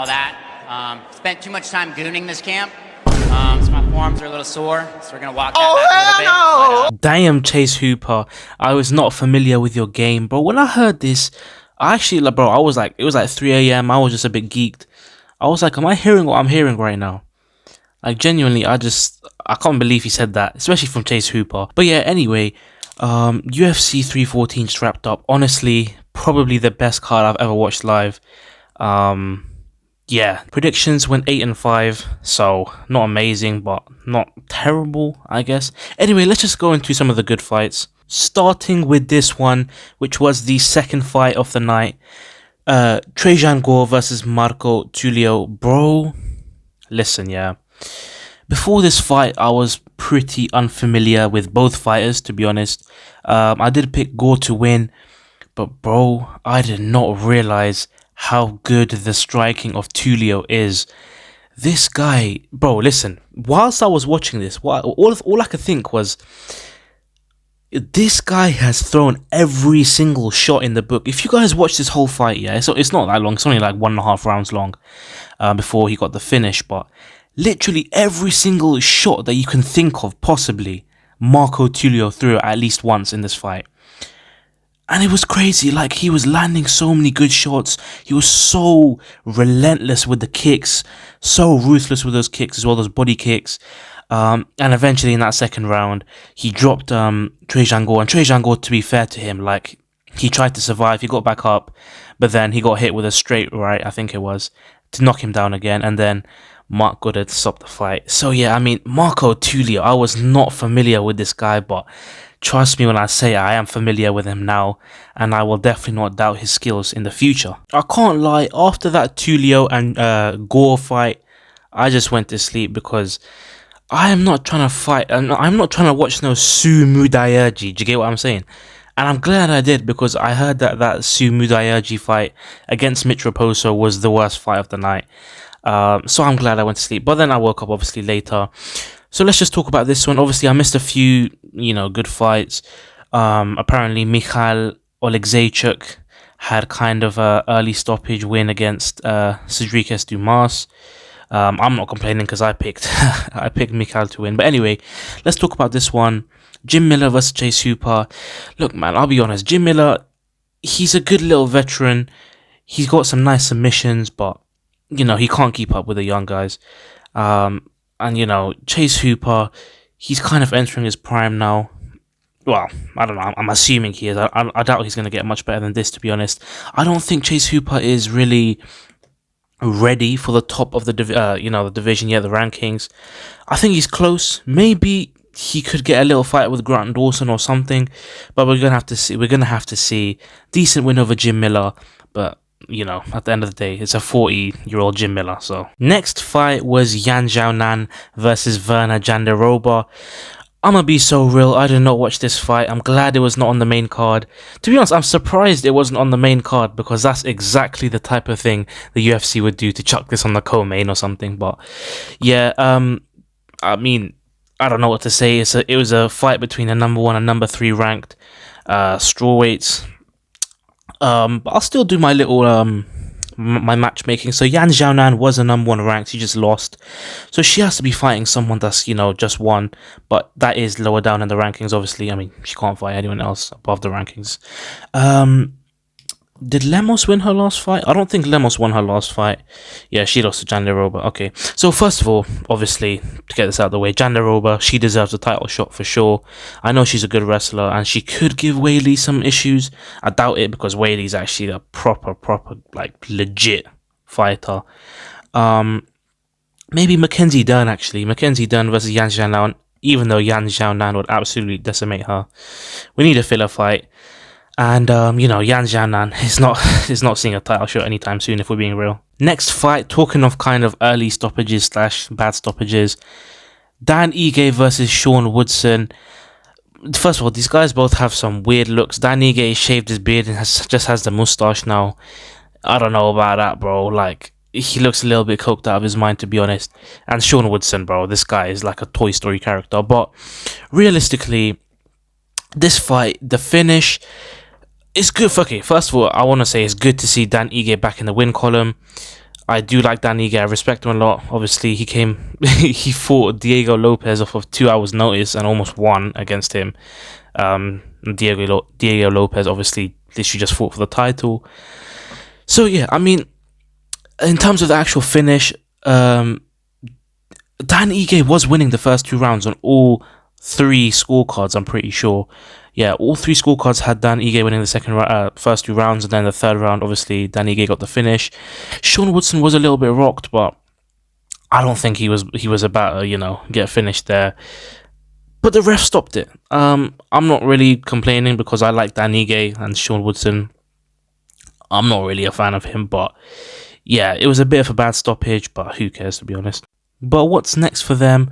all that. Spent too much time gooning this camp, so my forearms are a little sore, so we're gonna walk that back a little bit. Damn, Chase Hooper, I was not familiar with your game, bro. When I heard this, I actually, like, bro, I was like, it was like 3 a.m. I was just a bit geeked. I was like, am I hearing what I'm hearing right now? Like, genuinely, I can't believe he said that, especially from Chase Hooper. But yeah, anyway, UFC 314 just wrapped up. Honestly, probably the best card I've ever watched live. Yeah, predictions went 8-5, so not amazing, but not terrible, I guess. Anyway, let's just go into some of the good fights. Starting with this one, which was the second fight of the night. Gore versus Marco Tulio. Bro, listen, yeah. Before this fight, I was pretty unfamiliar with both fighters, to be honest. I did pick Gore to win, but bro, I did not realize how good the striking of Tulio is. This guy, bro, listen, whilst I was watching this, all I could think was, this guy has thrown every single shot in the book. If you guys watch this whole fight, yeah, so it's not that long, it's only like 1.5 rounds long before he got the finish, but literally every single shot that you can think of, possibly, Marco Tulio threw at least once in this fight. And it was crazy, like, he was landing so many good shots. He was so relentless with the kicks, so ruthless with those kicks as well, those body kicks. And eventually in that second round, he dropped Gore. And Gore, to be fair to him, like, he tried to survive, he got back up, but then he got hit with a straight right, I think it was, to knock him down again, and then Mark Goddard stopped the fight. So yeah, I mean, Marco Tulio, I was not familiar with this guy, but trust me when I say I am familiar with him now, and I will definitely not doubt his skills in the future. I can't lie, after that Tulio and Gore fight, I just went to sleep because I am not trying to fight, and I'm not trying to watch no Sumu Daerji, do you get what I'm saying? And I'm glad I did, because I heard that Sumu Daerji fight against Mitch Raposo was the worst fight of the night. So I'm glad I went to sleep, but then I woke up obviously later. So let's just talk about this one. Obviously, I missed a few, good fights. Apparently, Mikhail Oleksiejczuk had kind of a early stoppage win against Cedric Dumas. I'm not complaining because I picked Mikhail to win. But anyway, let's talk about this one. Jim Miller versus Chase Hooper. Look, man, I'll be honest. Jim Miller, he's a good little veteran. He's got some nice submissions, but he can't keep up with the young guys. And Chase Hooper, he's kind of entering his prime now. Well, I don't know. I'm assuming he is. I doubt he's going to get much better than this, to be honest. I don't think Chase Hooper is really ready for the top of the division yet, the rankings. I think he's close. Maybe he could get a little fight with Grant Dawson or something, but we're gonna have to see. We're gonna have to see. Decent win over Jim Miller, but at the end of the day, it's a 40-year-old Jim Miller. So next fight was Yan Xiaonan versus Werner Jandera. I'm gonna be so real, I did not watch this fight. I'm glad it was not on the main card. To be honest, I'm surprised it wasn't on the main card, because that's exactly the type of thing the UFC would do, to chuck this on the co-main or something. But yeah, I mean, I don't know what to say. It was a fight between a number 1 and number 3 ranked strawweights. But I'll still do my little my matchmaking. So Yan Xiaonan was a number 1 ranked. She just lost, so she has to be fighting someone that's just won, but that is lower down in the rankings. Obviously, I mean, she can't fight anyone else above the rankings. Did Lemos win her last fight? I don't think Lemos won her last fight. Yeah, she lost to Jandera. Okay, so first of all, obviously, to get this out of the way, Jandera, she deserves a title shot for sure. I know she's a good wrestler, and she could give Weili some issues. I doubt it, because Weili's actually a proper, like, legit fighter. Maybe Mackenzie Dern, actually. Mackenzie Dern versus Yan Xiaonan, even though Yan Xiaonan would absolutely decimate her. We need a filler fight. And, Yan Xiaonan is not seeing a title shot anytime soon, if we're being real. Next fight, talking of kind of early stoppages / bad stoppages, Dan Ige versus Sean Woodson. First of all, these guys both have some weird looks. Dan Ige shaved his beard and just has the mustache now. I don't know about that, bro. Like, he looks a little bit coked out of his mind, to be honest. And Sean Woodson, bro, this guy is like a Toy Story character. But realistically, this fight, the finish, it's good. Okay, first of all, I want to say it's good to see Dan Ige back in the win column. I do like Dan Ige. I respect him a lot. Obviously, he fought Diego Lopez off of 2 hours' notice and almost won against him. Diego Lopez obviously literally just fought for the title. So yeah, I mean, in terms of the actual finish, Dan Ige was winning the first 2 rounds on all 3 scorecards, I'm pretty sure. Yeah, all 3 scorecards had Dan Ige winning the first 2 rounds, and then the third round, obviously, Dan Ige got the finish. Xiaoan Woodson was a little bit rocked, but I don't think he was about to, get finished there. But the ref stopped it. I'm not really complaining because I like Dan Ige and Xiaoan Woodson. I'm not really a fan of him, but yeah, it was a bit of a bad stoppage, but who cares, to be honest. But what's next for them?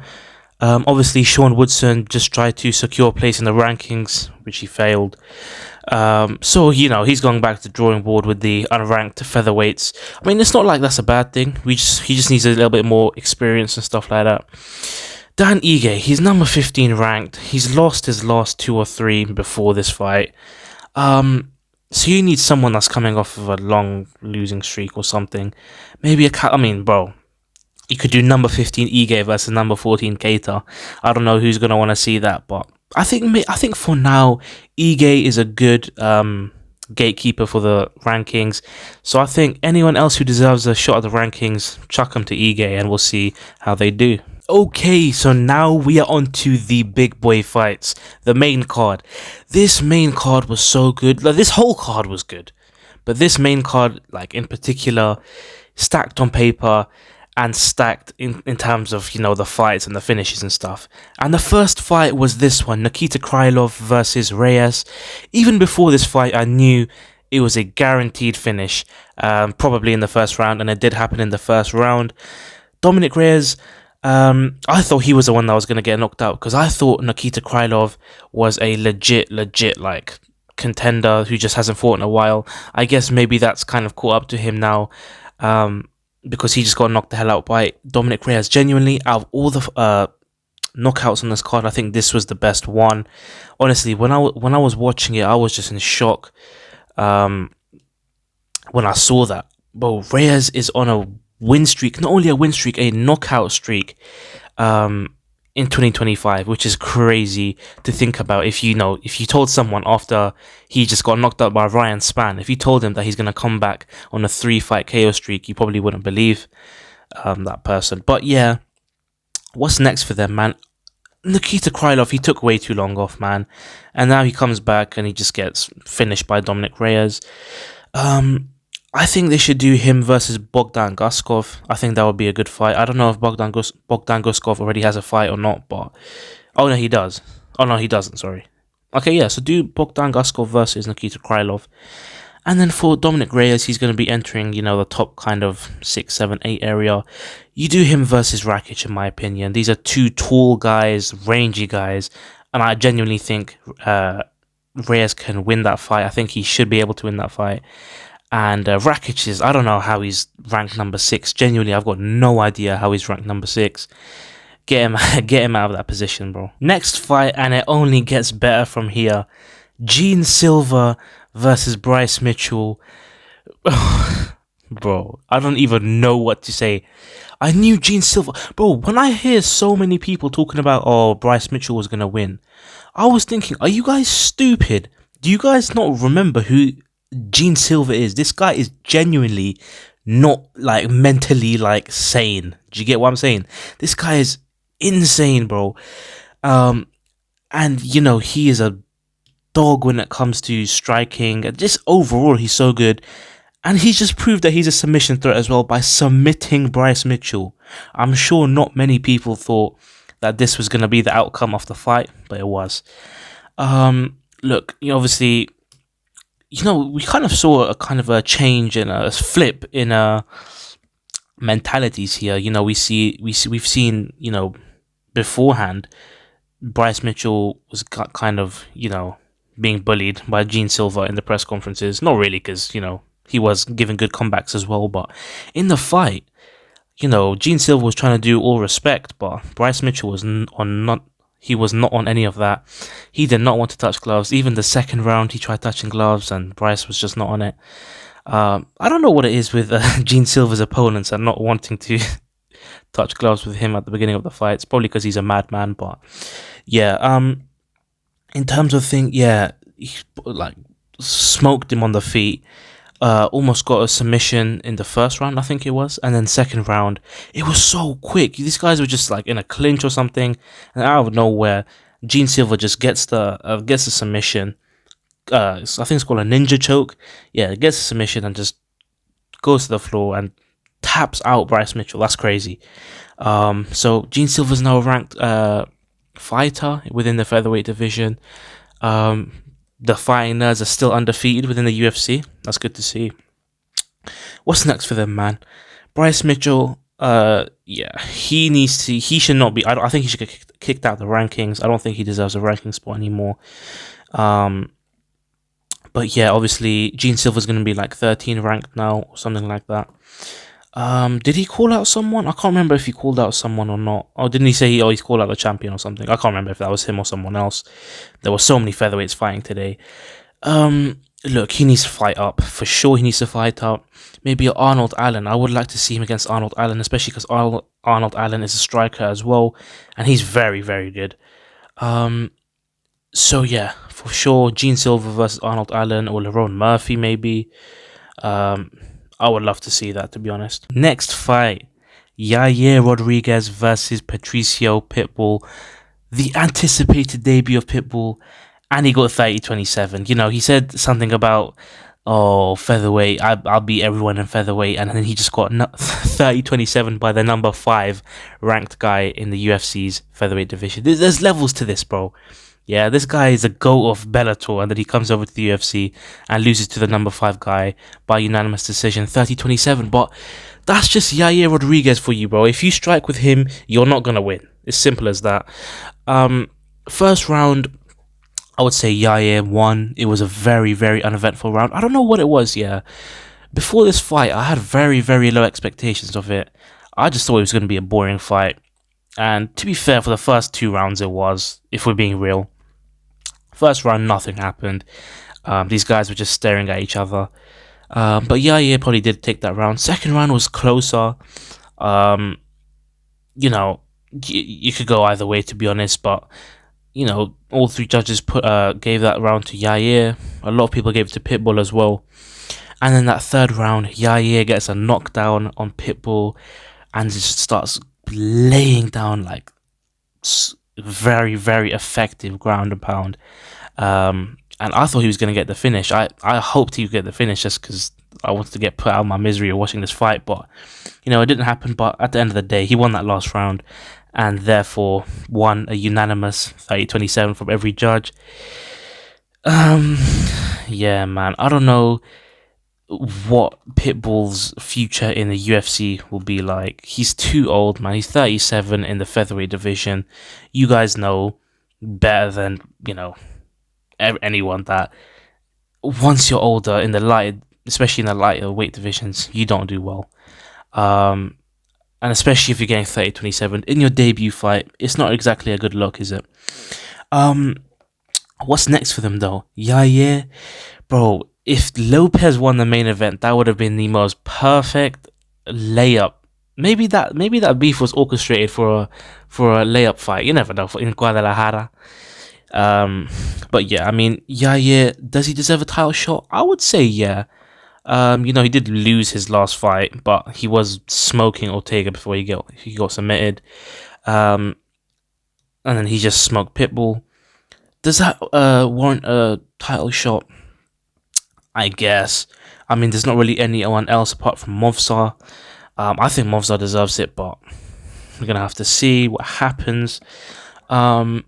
Obviously, Xiaoan Woodson just tried to secure a place in the rankings, which he failed. So, he's going back to the drawing board with the unranked featherweights. I mean, it's not like that's a bad thing. He just needs a little bit more experience and stuff like that. Dan Ige, he's number 15 ranked. He's lost his last 2 or 3 before this fight. So you need someone that's coming off of a long losing streak or something. Maybe bro, you could do number 15 Ige versus number 14 Keita. I don't know who's going to want to see that, but I think for now, Ige is a good gatekeeper for the rankings. So I think anyone else who deserves a shot at the rankings, chuck them to Ige and we'll see how they do. Okay, so now we are on to the big boy fights, the main card. This main card was so good. Like, this whole card was good, but this main card, like in particular, stacked on paper and stacked in terms of, the fights and the finishes and stuff. And the first fight was this one, Nikita Krylov versus Reyes. Even before this fight, I knew it was a guaranteed finish, probably in the first round, and it did happen in the first round. Dominic Reyes, I thought he was the one that was going to get knocked out because I thought Nikita Krylov was a legit like contender who just hasn't fought in a while. I guess maybe that's kind of caught up to him now, because he just got knocked the hell out by Dominic Reyes. Genuinely, out of all the knockouts on this card, I think this was the best one. Honestly, when I was watching it, I was just in shock when I saw that. But Reyes is on a win streak, not only a win streak, a knockout streak in 2025, which is crazy to think about. If you told someone after he just got knocked out by Ryan Spann, if you told him that he's going to come back on a 3-fight KO streak, you probably wouldn't believe that person. But yeah, what's next for them, man? Nikita Krylov, he took way too long off, man, and now he comes back and he just gets finished by Dominic Reyes. I think they should do him versus Bogdan Guskov. I think that would be a good fight. I don't know if Bogdan Guskov already has a fight or not, but oh no, he does. Oh no, he doesn't. Sorry. Okay, yeah. So do Bogdan Guskov versus Nikita Krylov, and then for Dominic Reyes, he's going to be entering, the top kind of 6, 7, 8 area. You do him versus Rakic, in my opinion. These are 2 tall guys, rangy guys, and I genuinely think Reyes can win that fight. I think he should be able to win that fight. And Rakic I don't know how he's ranked number 6. Genuinely, I've got no idea how he's ranked number 6. Get him out of that position, bro. Next fight, and it only gets better from here. Silva versus Bryce Mitchell. Bro, I don't even know what to say. I knew Silva. Bro, when I hear so many people talking about, Bryce Mitchell was going to win, I was thinking, are you guys stupid? Do you guys not remember who Silva is? This guy is genuinely not like mentally like sane. Do you get what I'm saying? This guy is insane, bro. And he is a dog when it comes to striking. Just overall, he's so good. And he's just proved that he's a submission threat as well by submitting Bryce Mitchell. I'm sure not many people thought that this was going to be the outcome of the fight, but it was. Look, obviously, we kind of saw a kind of a change and a flip in mentalities here. We've seen, beforehand, Bryce Mitchell was kind of, being bullied by Silva in the press conferences. Not really, because, he was giving good comebacks as well. But in the fight, Silva was trying to do all respect, but Bryce Mitchell was not on any of that. He did not want to touch gloves. Even the second round, he tried touching gloves, and Bryce was just not on it. I don't know what it is with Gene Silva's opponents and not wanting to touch gloves with him at the beginning of the fight. It's probably because he's a madman, but yeah. In terms of he like smoked him on the feet. Almost got a submission in the first round, I think it was, and then second round, it was so quick. These guys were just like in a clinch or something, and out of nowhere, Gene Silva just gets the submission. I think it's called a ninja choke. Yeah, gets a submission and just goes to the floor and taps out Bryce Mitchell. That's crazy. So Gene Silva's now a ranked fighter within the featherweight division. The fighting nerds are still undefeated within the UFC. That's good to see. What's next for them, man? Bryce Mitchell, he should not be. I think he should get kicked out of the rankings. I don't think he deserves a ranking spot anymore. But yeah, obviously Gene Silva's going to be like 13 ranked now, or something like that. Did he call out someone? I can't remember if he called out someone or not. Or didn't he say he's called out the champion or something? I can't remember if that was him or someone else. There were so many featherweights fighting today. Look, he needs to fight up. For sure he needs to fight up. Maybe Arnold Allen. I would like to see him against Arnold Allen, especially because Arnold Allen is a striker as well. And he's very, very good. So yeah, for sure, Gene Silva versus Arnold Allen or Lerone Murphy maybe. I would love to see that, to be honest. Next fight, Yair Rodriguez versus Patricio Pitbull. The anticipated debut of Pitbull, and he got 30-27. You know, he said something about, featherweight, I'll beat everyone in featherweight, and then he just got 30-27 by the number 5 ranked guy in the UFC's featherweight division. There's levels to this, bro. Yeah, this guy is a GOAT of Bellator, and then he comes over to the UFC and loses to the number 5 guy by unanimous decision, 30-27. But that's just Yair Rodriguez for you, bro. If you strike with him, you're not going to win. It's simple as that. First round, I would say Yair won. It was a very, very uneventful round. I don't know what it was, yeah. Before this fight, I had very, very low expectations of it. I just thought it was going to be a boring fight. And to be fair, for the first 2 rounds it was, if we're being real. First round, nothing happened. These guys were just staring at each other. But Yair probably did take that round. Second round was closer. You know, you could go either way, to be honest. But, you know, all 3 judges gave that round to Yair. A lot of people gave it to Pitbull as well. And then that third round, Yair gets a knockdown on Pitbull and just starts laying down like very, very effective ground and pound. And I thought he was going to get the finish. I hoped he would get the finish just because I wanted to get put out of my misery of watching this fight. But, you know, it didn't happen. But at the end of the day, he won that last round and therefore won a unanimous 30-27 from every judge. Yeah, man. I don't know what Pitbull's future in the UFC will be like. He's too old, man. He's 37 in the featherweight division. You guys know better than, you know, anyone that once you're older in the light, especially in the lighter weight divisions, you don't do well. And especially if you're getting 30-27 in your debut fight, it's not exactly a good look, is it? What's next for them though? Yair, bro. If Lopez won the main event, that would have been the most perfect layup. Maybe that beef was orchestrated for a layup fight. You never know, in Guadalajara. But yeah, I mean, Yair, does he deserve a title shot? I would say yeah. You know, he did lose his last fight, but he was smoking Ortega before he got submitted. And then he just smoked Pitbull. Does that warrant a title shot? I guess. I mean, there's not really anyone else apart from Movsar. I think Movsar deserves it, but we're going to have to see what happens. But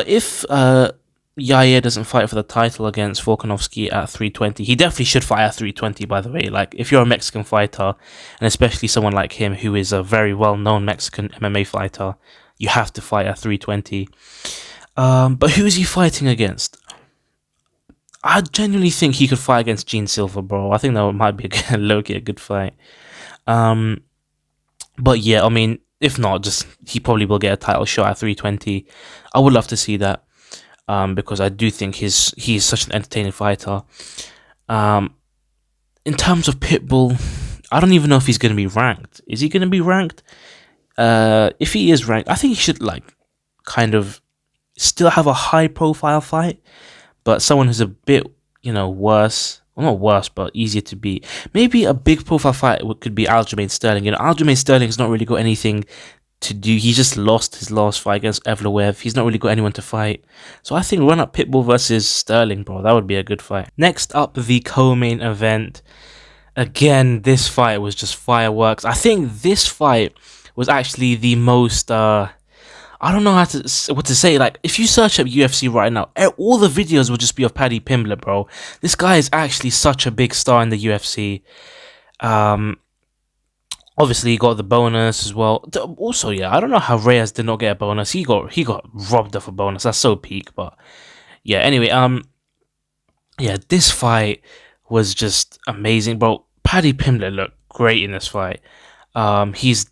if Yair doesn't fight for the title against Volkanovski at 320, he definitely should fight at 320, by the way. Like, if you're a Mexican fighter, and especially someone like him, who is a very well-known Mexican MMA fighter, you have to fight at 320. But who is he fighting against? I genuinely think he could fight against Gene Silva, bro. I think that might be a low-key a good fight. But yeah, I mean, if not, he probably will get a title shot at 320. I would love to see that, because I do think he's such an entertaining fighter. in terms of Pitbull, I don't even know if he's going to be ranked. Is he going to be ranked? If he is ranked, I think he should like kind of still have a high profile fight, but someone who's a bit, worse. Well, not worse, but easier to beat. Maybe a big profile fight could be Aljamain Sterling. Aljamain Sterling's not really got anything to do. He just lost his last fight against Evloev. He's not really got anyone to fight. So I think run up Pitbull versus Sterling, bro. That would be a good fight. Next up, the co-main event. Again, this fight was just fireworks. I think this fight was actually the most... I don't know what to say. Like, if you search up UFC right now, all the videos will just be of Paddy Pimblett, bro. This guy is actually such a big star in the UFC. Obviously, he got the bonus as well. Also, yeah, I don't know how Reyes did not get a bonus. He got robbed of a bonus. That's so peak. But yeah, anyway, yeah, this fight was just amazing, bro. Paddy Pimblett looked great in this fight. He's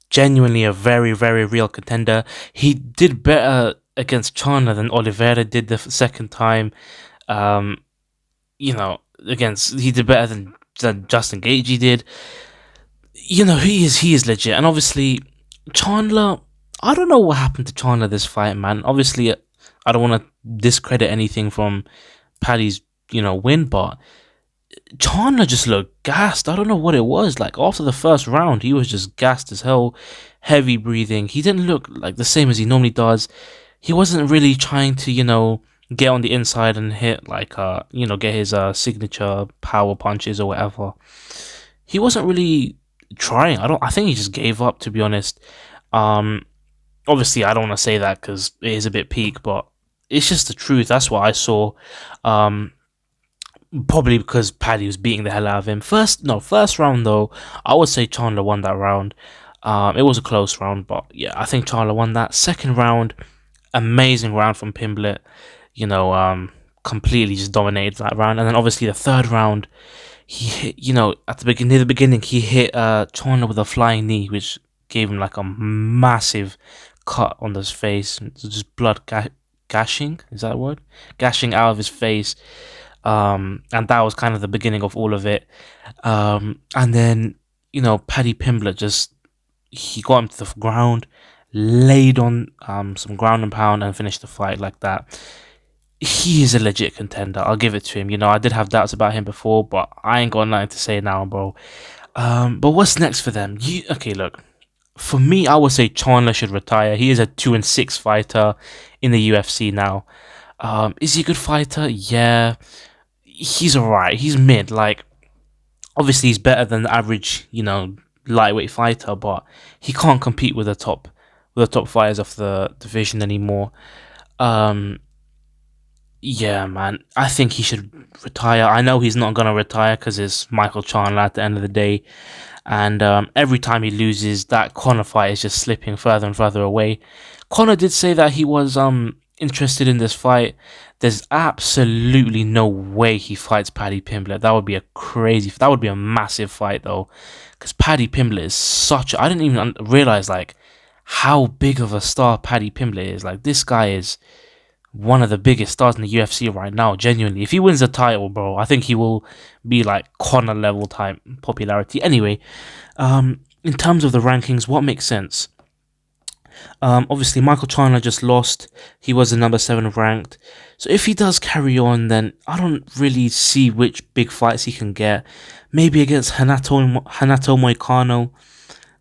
genuinely a very, very real contender. He did better against Chandler than Oliveira did the second time. He did better than Justin Gaethje did. He is legit. And obviously, Chandler, I don't know what happened to Chandler this fight, man. Obviously, I don't want to discredit anything from Paddy's, win, but Chandler just looked gassed. I don't know what it was. Like, after the first round, he was just gassed as hell, heavy breathing. He didn't look like the same as he normally does. He wasn't really trying to, get on the inside and hit, like, get his signature power punches or whatever. He wasn't really trying. I think he just gave up, to be honest. Obviously, I don't want to say that because it is a bit peak, but it's just the truth. That's what I saw. Probably because Paddy was beating the hell out of him. First round though, I would say Chandler won that round. It was a close round, but yeah, I think Chandler won that. Second round, amazing round from Pimblett. Completely just dominated that round. And then obviously the third round, he hit, near the beginning, he hit Chandler with a flying knee, which gave him like a massive cut on his face. Just blood gashing, is that a word? Gashing out of his face. And that was kind of the beginning of all of it. And then, Paddy Pimblett he got him to the ground, laid on some ground and pound and finished the fight like that. He is a legit contender. I'll give it to him. I did have doubts about him before, but I ain't got nothing to say now, bro. But what's next for them? Okay, look. For me, I would say Chandler should retire. He is a 2-6 fighter in the UFC now. Is he a good fighter? Yeah. He's alright. He's mid. Like, obviously, he's better than the average, lightweight fighter, but he can't compete with the top fighters of the division anymore. Yeah, man. I think he should retire. I know he's not gonna retire because it's Michael Chandler at the end of the day, and every time he loses, that Conor fight is just slipping further and further away. Conor did say that he was interested in this fight. There's absolutely no way he fights Paddy Pimblett. That would be a massive fight though, because Paddy Pimblett is I didn't even realize like how big of a star Paddy Pimblett is. Like, this guy is one of the biggest stars in the UFC right now, genuinely. If he wins the title, bro, I think he will be like Conor level type popularity. Anyway, in terms of the rankings, what makes sense? Obviously, Michael Chandler just lost. He was the number 7 ranked. So if he does carry on, then I don't really see which big fights he can get. Maybe against Renato Moicano.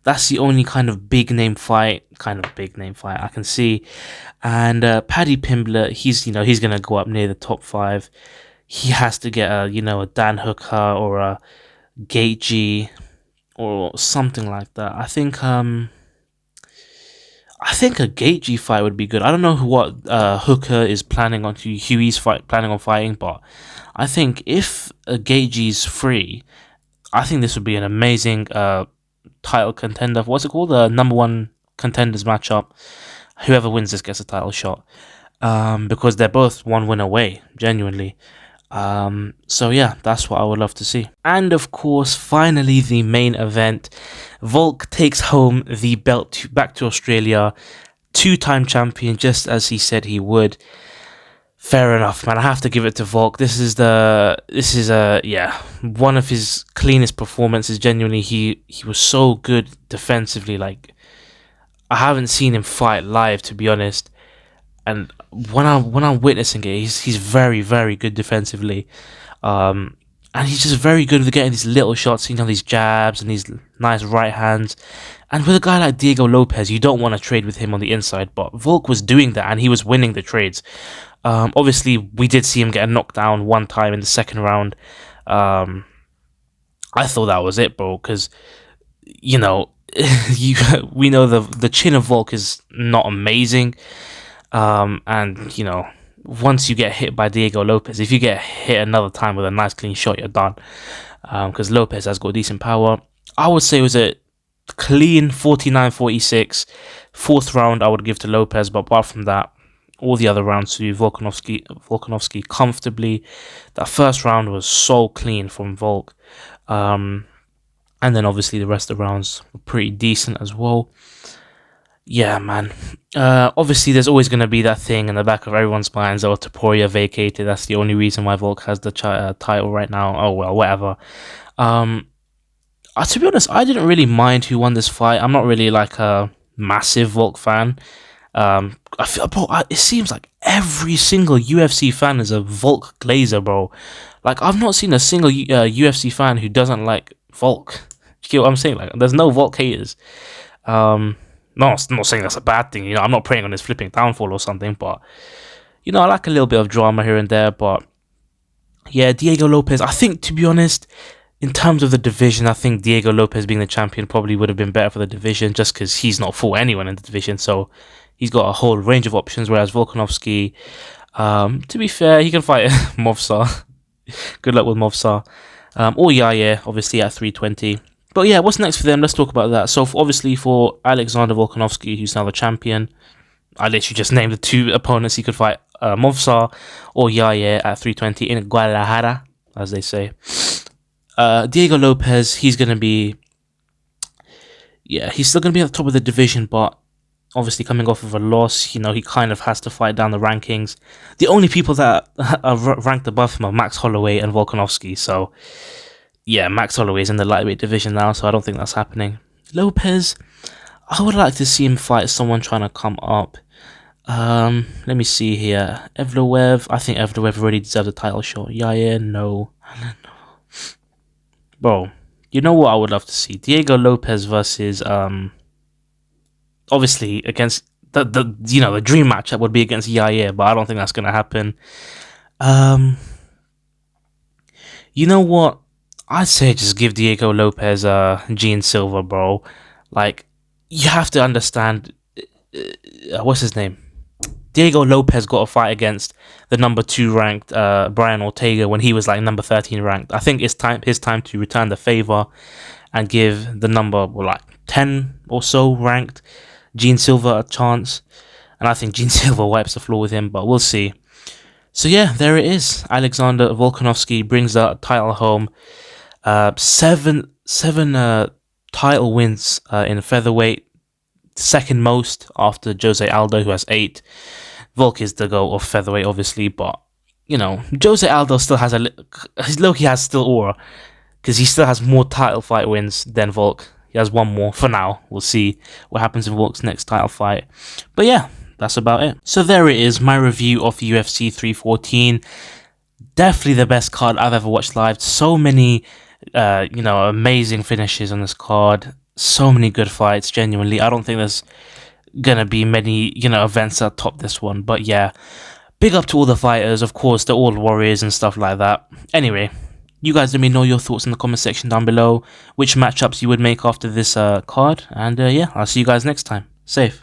That's the only kind of big name fight I can see. And Paddy Pimblett, he's gonna go up near the top 5. He has to get a Dan Hooker or a Gaethje or something like that. I think a Gaethje fight would be good. I don't know what Hooker is planning on fighting, but I think if Gaethje's free, I think this would be an amazing title contender. What's it called? The number 1 contenders matchup. Whoever wins this gets a title shot. Because they're both 1 win away, genuinely. So yeah, that's what I would love to see. And of course, finally the main event. Volk takes home the belt back to Australia. 2-time champion, just as he said he would. Fair enough, man. I have to give it to Volk. This is one of his cleanest performances. Genuinely, he was so good defensively. Like, I haven't seen him fight live, to be honest. And when I'm witnessing it, he's very, very good defensively. And he's just very good with getting these little shots, these jabs and these nice right hands. And with a guy like Diego Lopez, you don't want to trade with him on the inside, but Volk was doing that and he was winning the trades. Obviously, we did see him get knocked down one time in the second round. I thought that was it, bro, because, we know the chin of Volk is not amazing. And, once you get hit by Diego Lopez, if you get hit another time with a nice clean shot, you're done. Because Lopez has got decent power. I would say it was a clean 49-46. Fourth round I would give to Lopez, but apart from that, all the other rounds to Volkanovski comfortably. That first round was so clean from Volk. And then obviously the rest of the rounds were pretty decent as well. Yeah, man. Obviously, there's always going to be that thing in the back of everyone's minds. Oh, Topuria vacated. That's the only reason why Volk has the title right now. Oh, well, whatever. To be honest, I didn't really mind who won this fight. I'm not really like a massive Volk fan. I feel, bro, it seems like every single UFC fan is a Volk glazer, bro. Like, I've not seen a single UFC fan who doesn't like Volk. You get what I'm saying? Like, there's no Volk haters. No, I'm not saying that's a bad thing. I'm not preying on his flipping downfall or something, but I like a little bit of drama here and there. But yeah, Diego Lopez, I think, to be honest, in terms of the division, I think Diego Lopez being the champion probably would have been better for the division, just because he's not fought anyone in the division, so he's got a whole range of options. Whereas Volkanovski, to be fair, he can fight Movsar. Good luck with Movsar. Or Yaya, obviously at 320. But yeah, what's next for them? Let's talk about that. So obviously for Alexander Volkanovski, who's now the champion, I literally just named the two opponents he could fight, Movsar or Yaya at 320 in Guadalajara, as they say. Diego Lopez, he's still going to be at the top of the division, but obviously coming off of a loss, he kind of has to fight down the rankings. The only people that are ranked above him are Max Holloway and Volkanovski, so yeah, Max Holloway's in the lightweight division now, so I don't think that's happening. Lopez, I would like to see him fight someone trying to come up. Let me see here. Evloev, I think Evloev already deserves a title shot. Yeah, no. Bro, you know what I would love to see? Diego Lopez versus, obviously, against, the dream matchup would be against Yaya, but I don't think that's going to happen. You know what? I'd say just give Diego Lopez Gene Silva, bro. Like, you have to understand, what's his name? Diego Lopez got a fight against the number 2 ranked Brian Ortega when he was like number 13 ranked. I think it's his time to return the favor and give the number 10 or so ranked Gene Silva a chance. And I think Gene Silva wipes the floor with him, but we'll see. So yeah, there it is. Alexander Volkanovski brings the title home. 7 title wins in featherweight, second most after Jose Aldo, who has 8. Volk is the GOAT of featherweight, obviously, but Jose Aldo still has he has still aura, because he still has more title fight wins than Volk. He has one more for now. We'll see what happens in Volk's next title fight. But yeah, that's about it. So there it is, my review of UFC 314. Definitely the best card I've ever watched live. So many amazing finishes on this card. So many good fights, genuinely. I don't think there's gonna be many, events that top this one. But yeah, big up to all the fighters. Of course, they're all warriors and stuff like that. Anyway, you guys let me know your thoughts in the comment section down below. Which matchups you would make after this card. And yeah, I'll see you guys next time. Safe.